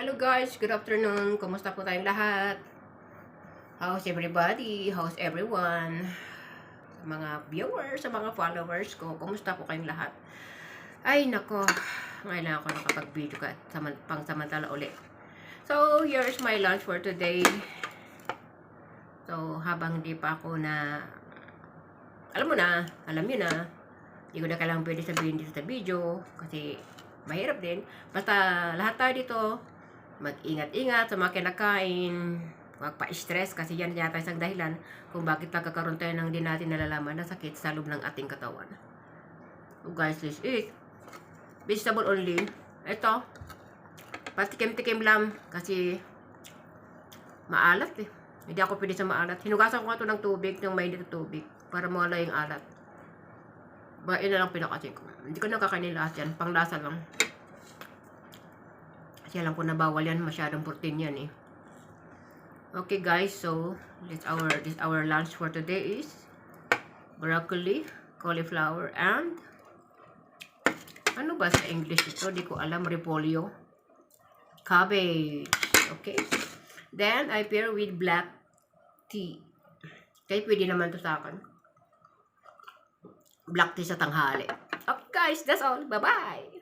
Hello guys, good afternoon. Kumusta po tayong lahat? How's everybody? How's everyone? Sa mga viewers, sa mga followers ko, kumusta po kayong lahat? Ay nako, ngayon lang ako nakapag-video ka pang samantala ulit. So, here's my lunch for today. So, habang hindi pa ako na alam nyo na, hindi ko na kailangan pwede sabihin dito sa video kasi mahirap din. Basta lahat tayo dito, mag-ingat-ingat sa mga kinakain, huwag pa-stress kasi yan yata isang dahilan kung bakit nagkakaroon tayo ng di natin nalalaman na sakit sa loob ng ating katawan. So guys, let's eat. Vegetable only. Ito, patikim-tikim lang kasi maalat eh. Hindi ako pwede sa maalat. Hinugasan ko nga ito ng tubig, ng mainit na tubig para mawala yung alat. Yun na lang pinakasin ko. Hindi ko nakakainin lahat yan. Panglasa lang. Kasi alam ko na bawal yan. Masyadong protein yan eh. Okay guys. So, this our lunch for today is broccoli, cauliflower, and ano ba sa English ito? Di ko alam. Repolyo. Cabbage. Okay. Then, I pair with black tea. Okay, pwede naman to sa akin. Black tea sa tanghali. Okay guys, that's all. Bye-bye!